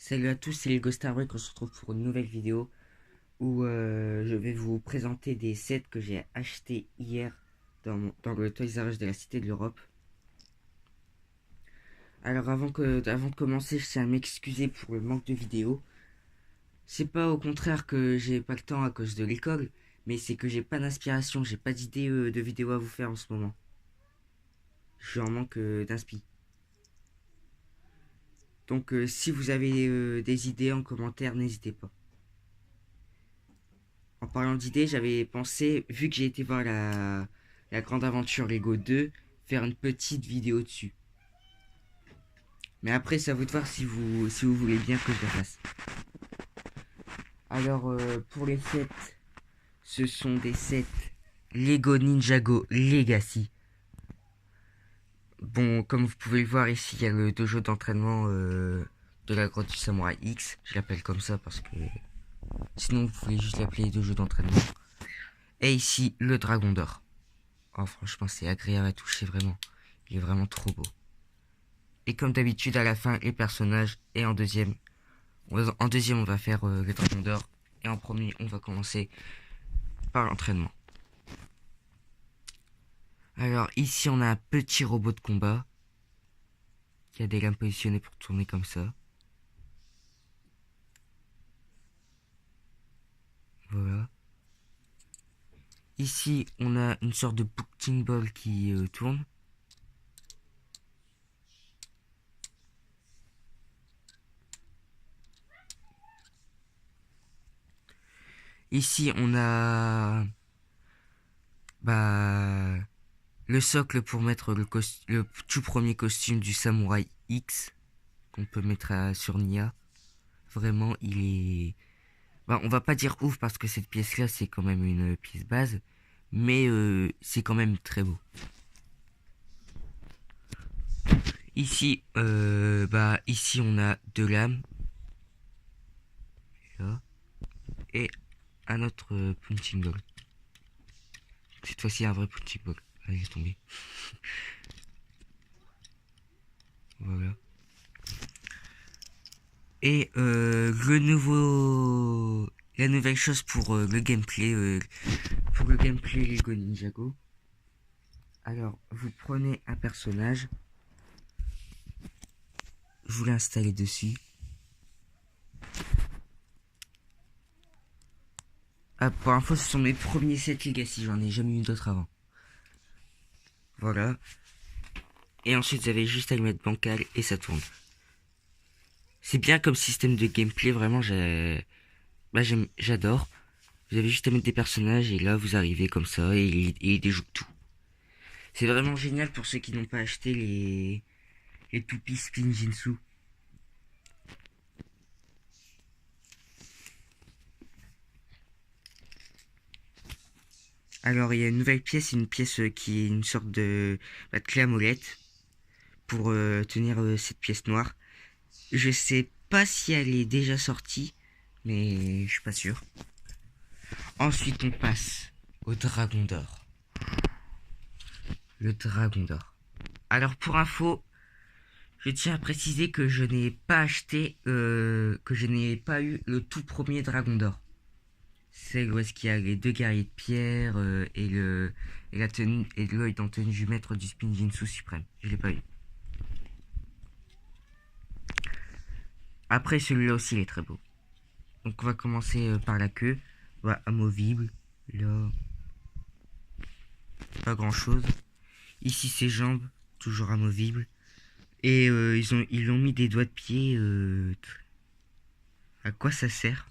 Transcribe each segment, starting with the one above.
Salut à tous, c'est Lego Star Wars. On se retrouve pour une nouvelle vidéo où je vais vous présenter des sets que j'ai achetés hier dans le Toys R Us de la Cité de l'Europe. Alors avant de commencer, je tiens à m'excuser pour le manque de vidéos. C'est pas au contraire que j'ai pas le temps à cause de l'école, mais c'est que j'ai pas d'inspiration, j'ai pas d'idée de vidéos à vous faire en ce moment. Je suis en manque d'inspi. Donc si vous avez des idées en commentaire, n'hésitez pas. En parlant d'idées, j'avais pensé, vu que j'ai été voir la grande aventure Lego 2, faire une petite vidéo dessus. Mais après, c'est à vous de voir si vous voulez bien que je le fasse. Alors, pour les sets, ce sont des sets Lego Ninjago Legacy. Bon, comme vous pouvez le voir ici, il y a le dojo d'entraînement de la grotte du Samouraï X. Je l'appelle comme ça parce que sinon, vous pouvez juste l'appeler dojo d'entraînement. Et ici, le dragon d'or. Oh, franchement, c'est agréable à toucher, vraiment. Il est vraiment trop beau. Et comme d'habitude, à la fin, les personnages. Et en deuxième, on va faire le dragon d'or. Et en premier, on va commencer par l'entraînement. Alors, ici, on a un petit robot de combat qui a des lames positionnées pour tourner comme ça. Voilà. Ici, on a une sorte de bouncing ball qui tourne. Ici, on a bah, le socle pour mettre le tout premier costume du Samouraï X qu'on peut mettre sur Nia. Vraiment, il est... Bah, on va pas dire ouf parce que cette pièce-là, c'est quand même une pièce base. Mais c'est quand même très beau. Ici, ici on a deux lames. Là, et un autre punching ball. Cette fois-ci, un vrai punching ball. Allez, laisse tomber. Voilà. Et la nouvelle chose pour le gameplay, Lego Ninjago. Alors, vous prenez un personnage, vous l'installez dessus. Ah, pour info, ce sont mes premiers sets Legacy, j'en ai jamais eu d'autres avant. Voilà. Et ensuite, vous avez juste à le mettre bancal et ça tourne. C'est bien comme système de gameplay, vraiment, j'adore. Vous avez juste à mettre des personnages et là, vous arrivez comme ça et il déjoue tout. C'est vraiment génial pour ceux qui n'ont pas acheté les toupies Spin Jinsu. Alors, il y a une nouvelle pièce, une pièce qui est une sorte de clé à molette pour tenir cette pièce noire. Je sais pas si elle est déjà sortie, mais je suis pas sûr. Ensuite, on passe au dragon d'or. Le dragon d'or. Alors, pour info, je tiens à préciser que je n'ai pas acheté, que je n'ai pas eu le tout premier dragon d'or. C'est où est-ce qu'il y a les deux guerriers de pierre et la tenue et Lloyd en tenue du maître du Spin Jinsu suprême. Je l'ai pas eu. Après, celui-là aussi, il est très beau. Donc, on va commencer par la queue. Voilà, amovible. Là, pas grand-chose. Ici, ses jambes, toujours amovibles. Et ils ont mis des doigts de pied. À quoi ça sert?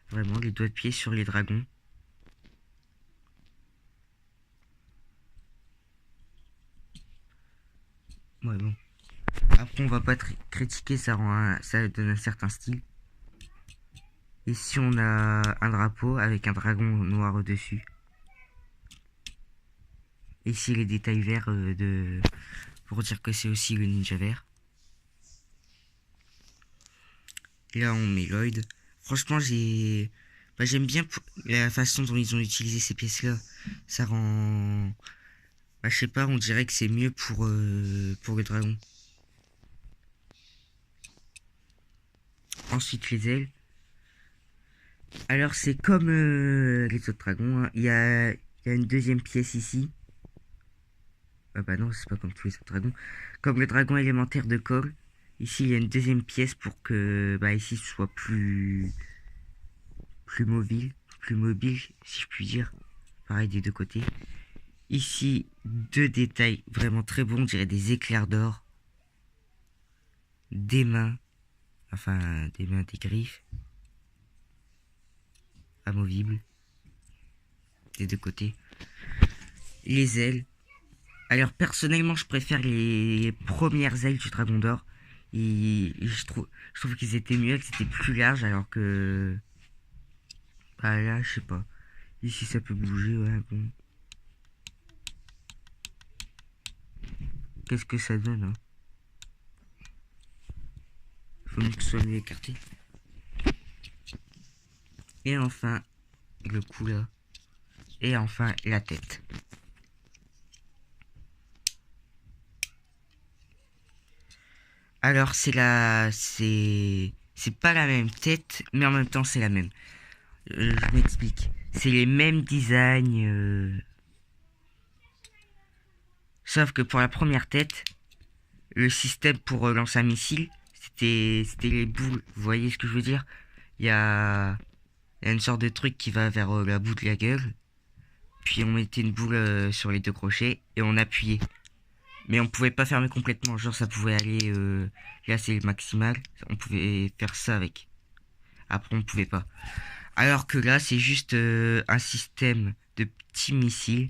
Vraiment, les doigts de pied sur les dragons. Ouais, bon. Après, on va pas critiquer, ça donne un certain style. Ici, on a un drapeau avec un dragon noir au-dessus. Ici, les détails verts pour dire que c'est aussi le ninja vert. Et là, on met Lloyd. Franchement, j'aime bien la façon dont ils ont utilisé ces pièces-là. Ça rend... je sais pas, on dirait que c'est mieux pour le dragon. ensuite les ailes. Alors c'est comme les autres dragons, hein. Il y a une deuxième pièce ici. Ah bah non, c'est pas comme tous les autres dragons. Comme le dragon élémentaire de Cole, ici il y a une deuxième pièce pour que bah ici ce soit plus mobile si je puis dire. Pareil des deux côtés. Ici deux détails vraiment très bons, on dirait des éclairs d'or, des mains, des griffes amovibles des deux côtés, les ailes. Alors personnellement je préfère les premières ailes du dragon d'or. Et je trouve qu'ils étaient mieux, que c'était plus large alors que bah là je sais pas. Ici ça peut bouger, ouais bon. Qu'est-ce que ça donne hein. Faut mieux que ce soit mieux écarté. Et enfin le cou là. Et enfin la tête. Alors c'est pas la même tête, mais en même temps c'est la même. Je m'explique. C'est les mêmes designs. Sauf que pour la première tête, le système pour lancer un missile, c'était les boules. Vous voyez ce que je veux dire? Il y a une sorte de truc qui va vers la bout de la gueule. Puis on mettait une boule sur les deux crochets et on appuyait. Mais on pouvait pas fermer complètement. Genre ça pouvait aller... là c'est le maximal. On pouvait faire ça avec. Après on pouvait pas. Alors que là c'est juste un système de petits missiles.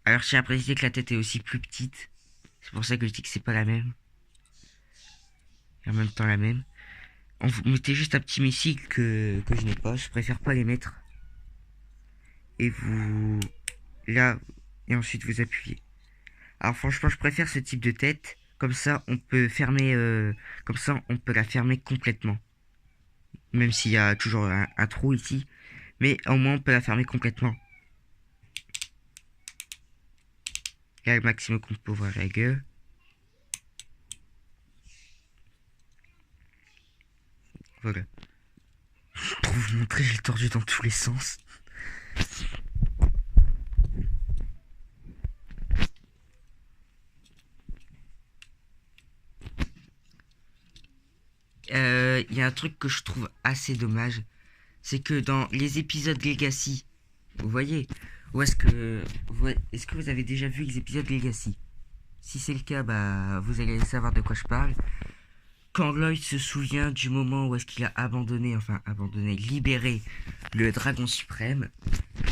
Alors je tiens à préciser que la tête est aussi plus petite. C'est pour ça que je dis que c'est pas la même. Et en même temps la même. On vous mettez juste un petit missile que je n'ai pas. Je préfère pas les mettre. Et vous... Là... Et ensuite vous appuyez. Alors franchement je préfère ce type de tête. Comme ça on peut fermer... comme ça on peut la fermer complètement. Même s'il y a toujours un trou ici. Mais au moins on peut la fermer complètement. Là le maximum qu'on peut ouvrir la gueule. Voilà. Pour vous montrer, j'ai tordu dans tous les sens. Il y a un truc que je trouve assez dommage. C'est que dans les épisodes Legacy, vous voyez, est-ce que vous avez déjà vu les épisodes Legacy? Si c'est le cas, bah vous allez savoir de quoi je parle. Quand Lloyd se souvient du moment où est-ce qu'il a libéré le dragon suprême,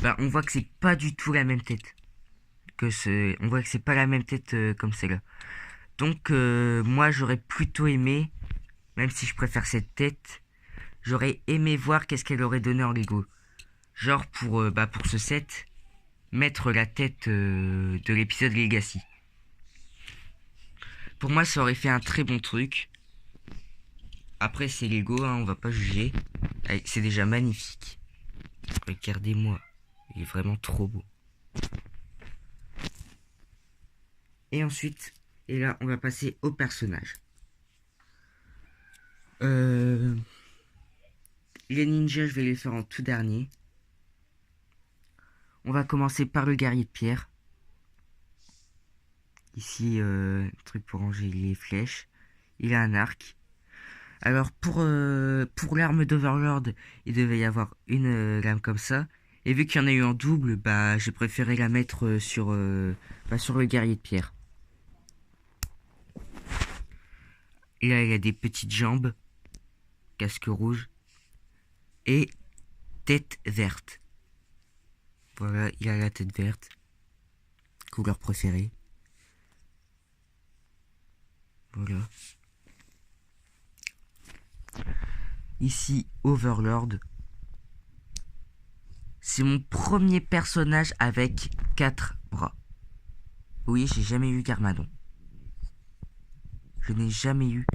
bah on voit que c'est pas du tout la même tête. On voit que c'est pas la même tête comme celle-là. Donc moi j'aurais plutôt aimé, même si je préfère cette tête, j'aurais aimé voir qu'est-ce qu'elle aurait donné en Lego. Genre pour ce set, mettre la tête de l'épisode Legacy. Pour moi ça aurait fait un très bon truc. Après c'est Lego, hein, on va pas juger. C'est déjà magnifique. Regardez-moi, il est vraiment trop beau. Et ensuite, et là on va passer au personnage. Les ninjas, je vais les faire en tout dernier. On va commencer par le guerrier de pierre. Ici, truc pour ranger les flèches. Il a un arc. Alors, pour l'arme d'Overlord, il devait y avoir une lame comme ça. Et vu qu'il y en a eu en double, bah, j'ai préféré la mettre sur le guerrier de pierre. Et là, il a des petites jambes. Casque rouge. Et tête verte. Voilà, il a la tête verte. Couleur préférée. Voilà. Ici, Overlord. C'est mon premier personnage avec 4 bras. Oui, j'ai jamais eu Garmadon. Je n'ai jamais eu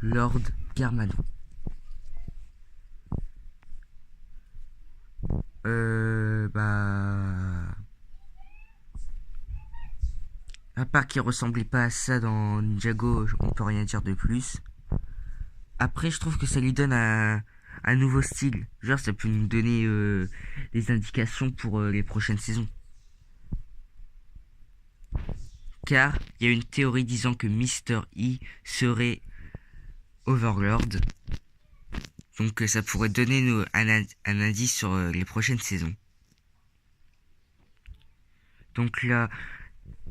Lord Garmadon. À part qu'il ressemblait pas à ça dans Ninjago, on peut rien dire de plus. Après, je trouve que ça lui donne un nouveau style. Genre, ça peut nous donner des indications pour les prochaines saisons. Car il y a une théorie disant que Mister E serait Overlord. Donc ça pourrait donner un indice sur les prochaines saisons. Donc là,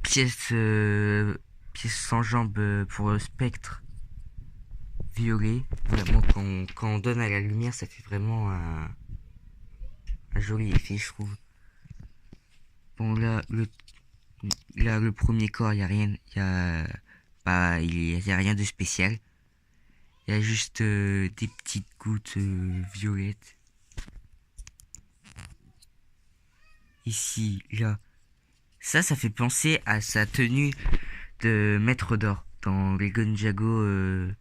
pièce, pièce sans jambes pour Spectre violet. Vraiment, quand on donne à la lumière, ça fait vraiment un joli effet, je trouve. Bon, là, le premier corps, il n'y a rien. Il y a rien de spécial. Il y a juste des petites gouttes violettes. Ici, là. Ça fait penser à sa tenue de maître d'or dans Lego Ninjago,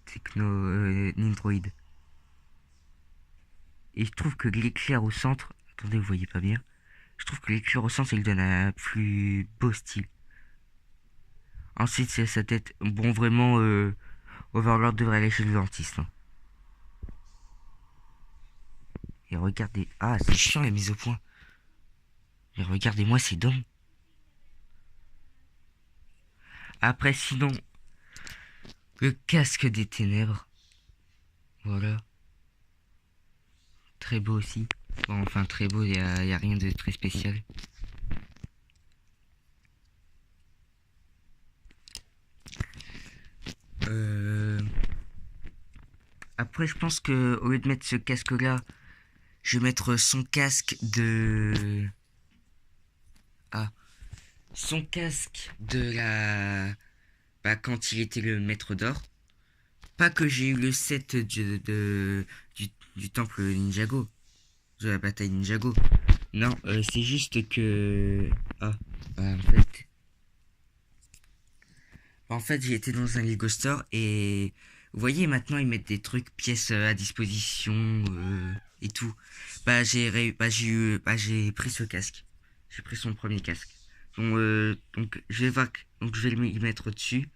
Techno Nindroid. Et je trouve que l'éclair au centre, attendez, vous voyez pas bien. Je trouve que l'éclair au centre, il donne un plus beau style. Ensuite, c'est sa tête. Bon, vraiment, Overlord devrait aller chez le dentiste. Hein. Et regardez. Ah, c'est chiant la mise au point. Et regardez-moi ces dents. Après, sinon, le casque des ténèbres. Voilà. Très beau aussi. Bon, enfin, très beau, y a rien de très spécial. Après, je pense que au lieu de mettre ce casque-là, je vais mettre son casque de... Ah. Son casque de la... Bah, quand il était le maître d'or. Pas que j'ai eu le set du temple Ninjago. De la bataille Ninjago. Non, c'est juste que... Ah, bah en fait, j'ai été dans un Lego Store et... Vous voyez, maintenant, ils mettent des trucs, pièces à disposition et tout. J'ai pris ce casque. J'ai pris son premier casque. Donc, je vais voir... Donc, je vais le mettre dessus.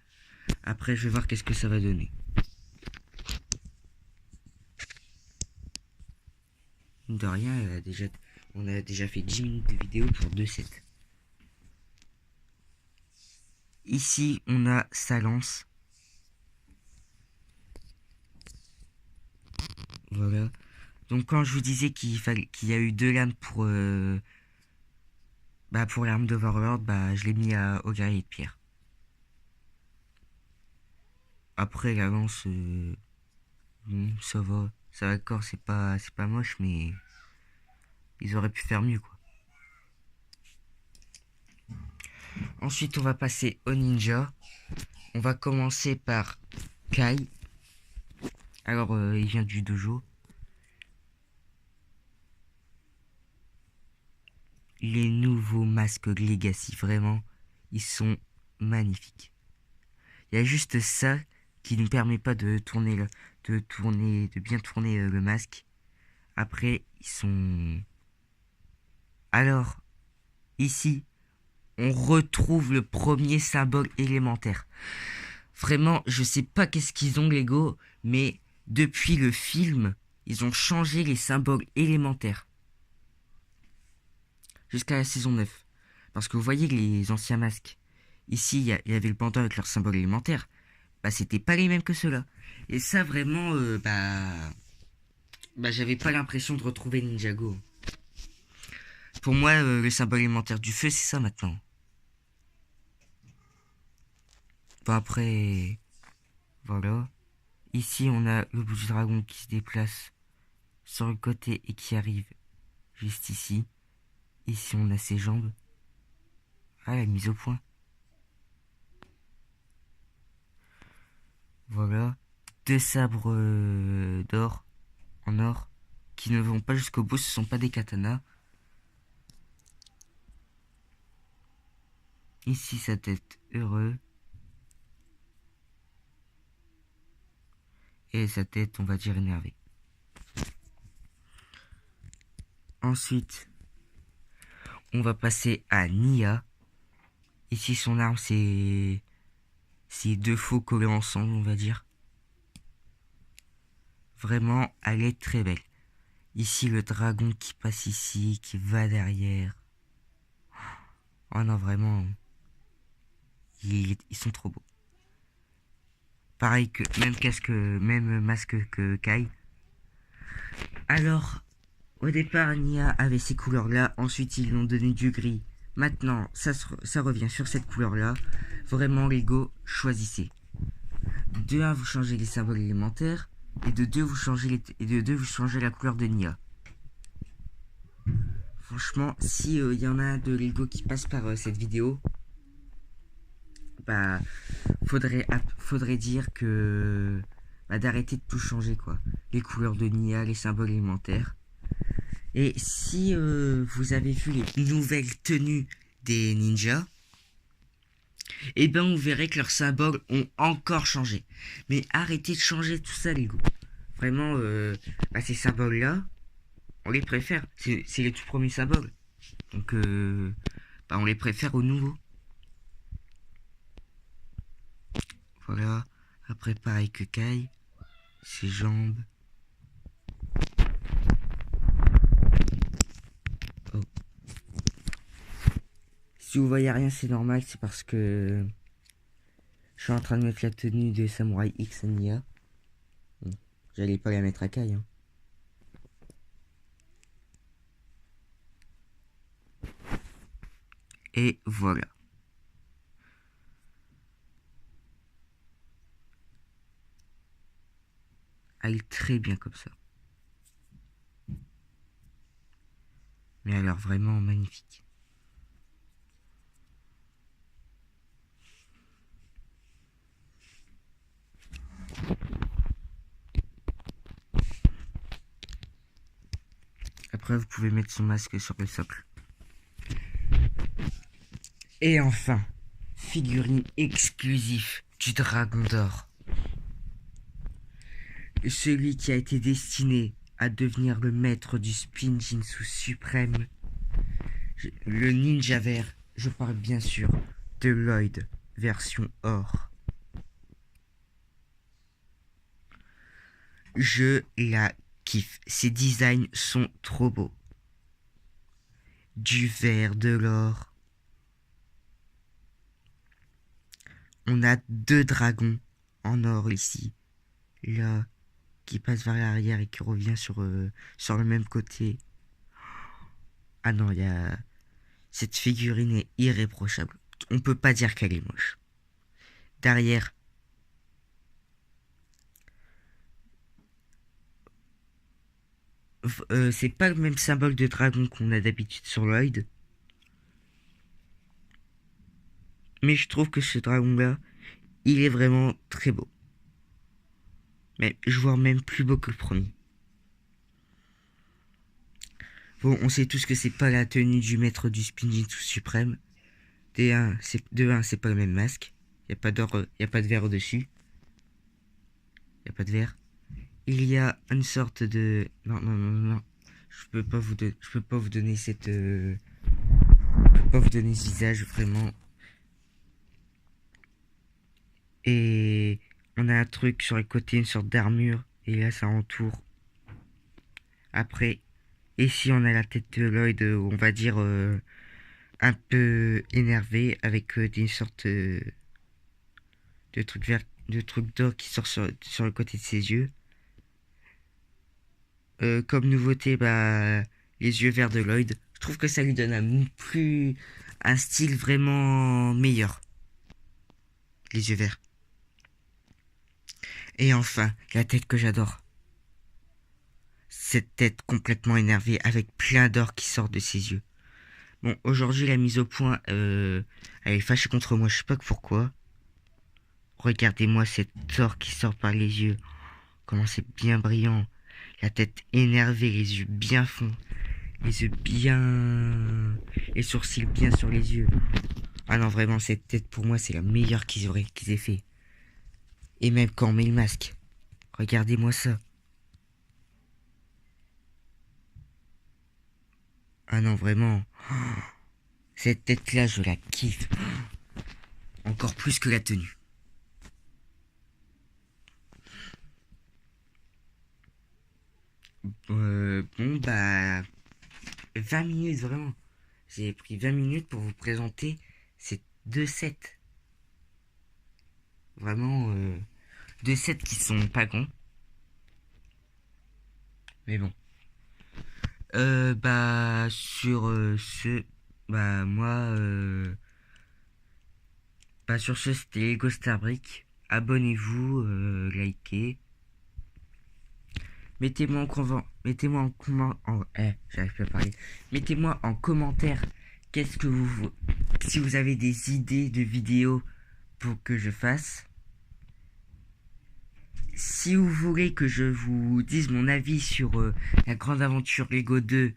Après, je vais voir qu'est-ce que ça va donner. De rien, on a déjà fait 10 minutes de vidéo pour 2 sets. Ici, on a sa lance. Voilà. Donc quand je vous disais qu'il y a eu 2 lames pour l'arme d'Overlord, je l'ai mis au guerrier de pierre. Après la lance, ça va. Ça va d'accord, c'est pas moche, mais ils auraient pu faire mieux quoi. Ensuite, on va passer au ninja. On va commencer par Kai. Alors, il vient du dojo. Les nouveaux masques Legacy, vraiment, ils sont magnifiques. Il y a juste ça qui ne permet pas de de bien tourner le masque. Après, ils sont... Alors, ici, on retrouve le premier symbole élémentaire. Vraiment, je sais pas qu'est-ce qu'ils ont Lego, mais depuis le film, ils ont changé les symboles élémentaires. Jusqu'à la saison 9. Parce que vous voyez les anciens masques. Ici, il y avait le panda avec leur symbole élémentaire. C'était pas les mêmes que ceux-là. Et ça, vraiment, j'avais pas l'impression de retrouver Ninjago. Pour moi, le symbole élémentaire du feu, c'est ça maintenant. Bon, après, voilà. Ici, on a le bout du dragon qui se déplace sur le côté et qui arrive juste ici. Ici, on a ses jambes. Ah, la mise au point. Voilà. 2 sabres d'or, en or, qui ne vont pas jusqu'au bout, ce sont pas des katanas. Ici, sa tête heureux. Et sa tête, on va dire, énervée. Ensuite, on va passer à Nia. Ici, son arme, c'est C'est deux faux collés ensemble, on va dire. Vraiment, elle est très belle. Ici, le dragon qui passe ici, qui va derrière. Oh non, vraiment, ils sont trop beaux. Pareil que, même casque, même masque que Kai. Alors, au départ, Nia avait ces couleurs-là. Ensuite, ils lui ont donné du gris. Maintenant, ça revient sur cette couleur-là. Vraiment, Lego, choisissez. De 1, vous changez les symboles élémentaires. Et de 2, vous changez, vous changez la couleur de Nia. Franchement, si y en a de Lego qui passe par cette vidéo, bah, faudrait dire que d'arrêter de tout changer, quoi. Les couleurs de Nia, les symboles élémentaires. Et si vous avez vu les nouvelles tenues des ninjas, et ben vous verrez que leurs symboles ont encore changé. Mais arrêtez de changer tout ça, les gars. Vraiment, ces symboles-là, on les préfère. C'est les tout premiers symboles. Donc, on les préfère aux nouveaux. Voilà. Après, pareil que Kai. Ses jambes. Oh. Si vous voyez rien, c'est normal. C'est parce que je suis en train de mettre la tenue de Samouraï X Nia. Bon, j'allais pas la mettre à Kai, hein. Et voilà. Elle est très bien comme ça. Mais elle a l'air vraiment magnifique. Après, vous pouvez mettre son masque sur le socle. Et enfin, figurine exclusive du Dragon d'Or. Celui qui a été destiné à devenir le maître du Spinjitzu suprême. Le ninja vert, je parle bien sûr de Lloyd, version or. Je la kiffe, ses designs sont trop beaux. Du vert, de l'or. On a 2 dragons en or ici. Là, qui passe vers l'arrière et qui revient sur le même côté. Ah non, cette figurine est irréprochable. On peut pas dire qu'elle est moche. Derrière, c'est pas le même symbole de dragon qu'on a d'habitude sur Lloyd. Mais je trouve que ce dragon-là, il est vraiment très beau. Mais je vois même plus beau que le premier. Bon, on sait tous que c'est pas la tenue du maître du Spinjitzu suprême. De 1, c'est pas le même masque. Y a pas d'or, y a pas de verre au-dessus. Y a pas de verre. Il y a une sorte de... Non. Je peux pas vous donner cette... Je peux pas vous donner ce visage, vraiment. Et on a un truc sur les côtés, une sorte d'armure. Et là, ça entoure. Après, ici, on a la tête de Lloyd, on va dire, un peu énervé, avec des sortes de trucs verts, de trucs d'or qui sortent sur le côté de ses yeux. Comme nouveauté, les yeux verts de Lloyd. Je trouve que ça lui donne un style vraiment meilleur. Les yeux verts. Et enfin, la tête que j'adore. Cette tête complètement énervée avec plein d'or qui sort de ses yeux. Bon, aujourd'hui, la mise au point, elle est fâchée contre moi, je sais pas pourquoi. Regardez-moi cette or qui sort par les yeux. Comment c'est bien brillant. La tête énervée, les yeux bien fonds. Les yeux bien... Les sourcils bien sur les yeux. Ah non, vraiment, cette tête, pour moi, c'est la meilleure qu'ils aient fait. Et même quand on met le masque. Regardez-moi ça. Ah non, vraiment. Cette tête-là, je la kiffe. Encore plus que la tenue. Bon, bah, 20 minutes vraiment. J'ai pris 20 minutes pour vous présenter ces deux sets. Vraiment, deux sets qui sont pas cons. Mais bon. Bah, sur bah, moi, bah, sur ce, c'était Lego Star Brick. Abonnez-vous, likez. Mettez-moi en comment, j'arrive plus à parler. Mettez-moi en commentaire qu'est-ce que si vous avez des idées de vidéos pour que je fasse. Si vous voulez que je vous dise mon avis sur la grande aventure Lego 2,